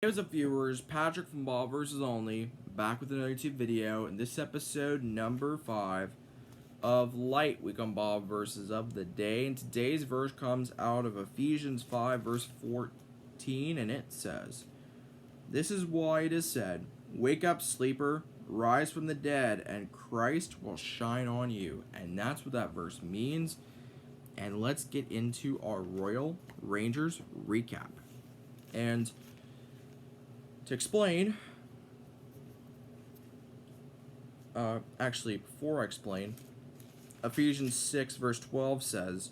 Hey, what's up, viewers? Patrick from Ball vs. Only, back with another YouTube video, and this episode number 5 of Light Week on Ball versus of the day. And today's verse comes out of Ephesians 5 verse 14, and it says, "This is why it is said, wake up, sleeper, rise from the dead, and Christ will shine on you." And that's what that verse means. And let's get into our Royal Rangers recap. And to explain, before I explain, Ephesians 6 verse 12 says,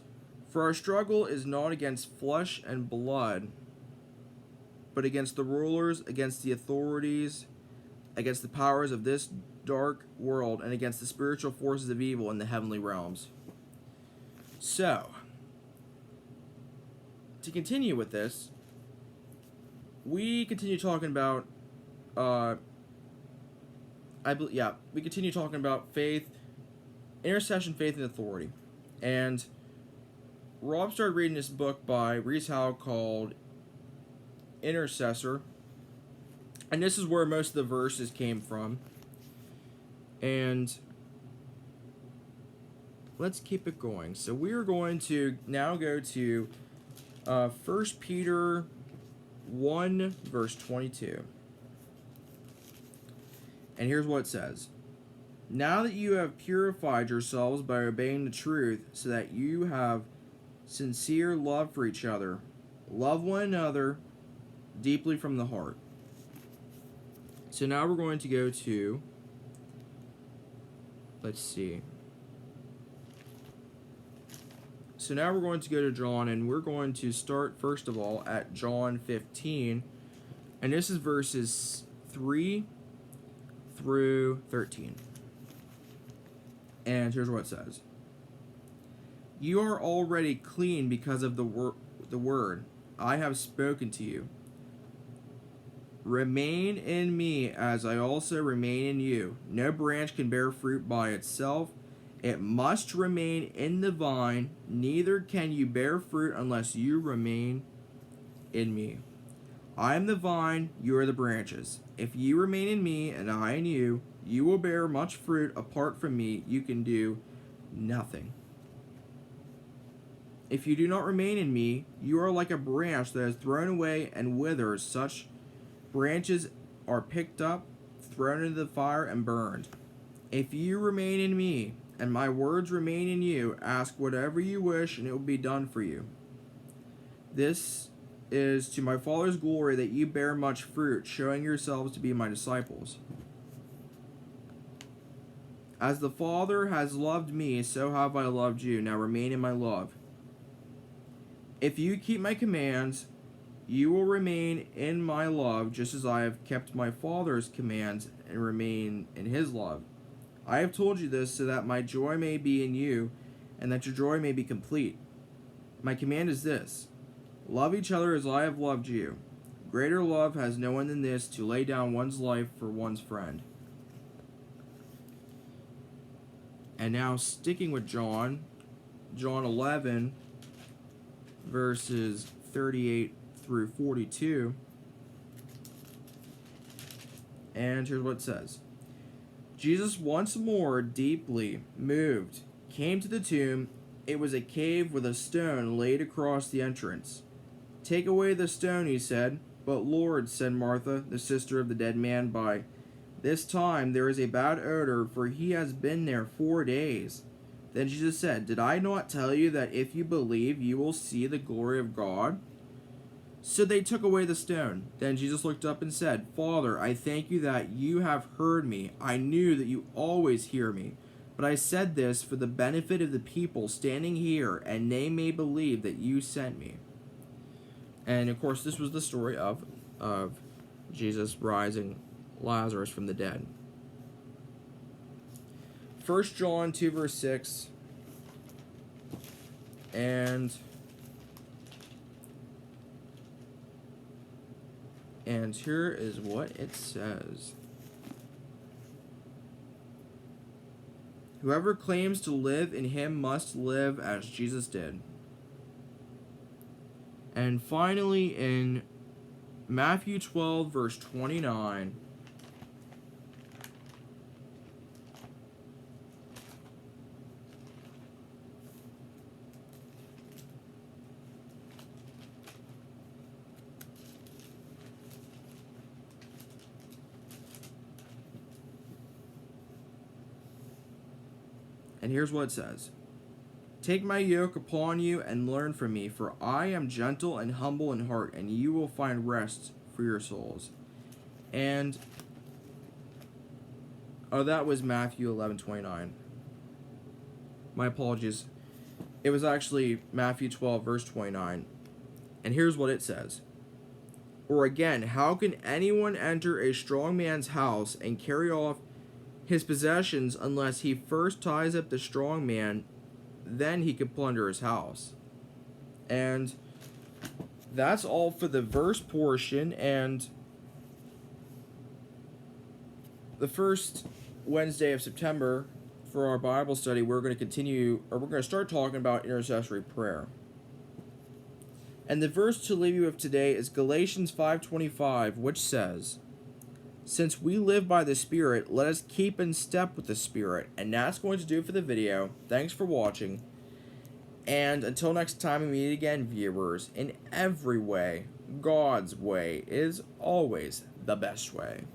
"For our struggle is not against flesh and blood, but against the rulers, against the authorities, against the powers of this dark world, and against the spiritual forces of evil in the heavenly realms." So, to continue with this, we continue talking about, we continue talking about faith, intercession, faith, and authority. And Rob started reading this book by Rees Howe called Intercessor. And this is where most of the verses came from. And let's keep it going. So we are going to now go to 1 Peter 1 verse 22. And here's what it says. "Now that you have purified yourselves by obeying the truth, so that you have sincere love for each other, love one another deeply from the heart." So now we're going to go to, let's see. So now we're going to go to John, and we're going to start, first of all, at John 15. And this is verses 3 through 13. And here's what it says. "You are already clean because of the word I have spoken to you. Remain in me as I also remain in you. No branch can bear fruit by itself. It must remain in the vine. Neither can you bear fruit unless you remain in me. I am the vine, you are the branches. If you remain in me and I in you, you will bear much fruit. Apart from me, you can do nothing. If you do not remain in me, you are like a branch that is thrown away and withers. Such branches are picked up, thrown into the fire, and burned. If you remain in me, and my words remain in you, ask whatever you wish, and it will be done for you. This is to my Father's glory that you bear much fruit, showing yourselves to be my disciples. As the Father has loved me, so have I loved you. Now remain in my love. If you keep my commands, you will remain in my love, just as I have kept my Father's commands and remain in his love. I have told you this so that my joy may be in you, and that your joy may be complete. My command is this: love each other as I have loved you. Greater love has no one than this, to lay down one's life for one's friend." And now, sticking with John 11, verses 38 through 42. And here's what it says. "Jesus, once more deeply moved, came to the tomb. It was a cave with a stone laid across the entrance. 'Take away the stone,' he said. 'But Lord,' said Martha, the sister of the dead man, 'by this time there is a bad odor, for he has been there 4 days.' Then Jesus said, 'Did I not tell you that if you believe, you will see the glory of God?' So they took away the stone. Then Jesus looked up and said, 'Father, I thank you that you have heard me. I knew that you always hear me. But I said this for the benefit of the people standing here, and they may believe that you sent me.'" And of course, this was the story of Jesus rising Lazarus from the dead. 1 John 2 verse 6. And here is what it says. "Whoever claims to live in him must live as Jesus did." And finally, in Matthew 12, verse 29. And here's what it says. Take my yoke upon you and learn from me, for I am gentle and humble in heart, and you will find rest for your souls. And that was Matthew 11:29. My apologies. It was actually Matthew 12, verse 29. And here's what it says. Or again, how can anyone enter a strong man's house and carry off his possessions unless he first ties up the strong man? Then he could plunder his house. And that's all for the verse portion. And the first Wednesday of September for our Bible study, we're going to start talking about intercessory prayer. And the verse to leave you with today is Galatians 5:25, which says, since we live by the Spirit, let us keep in step with the Spirit. And that's going to do it for the video. Thanks for watching. And until next time we meet again, viewers, in every way, God's way is always the best way.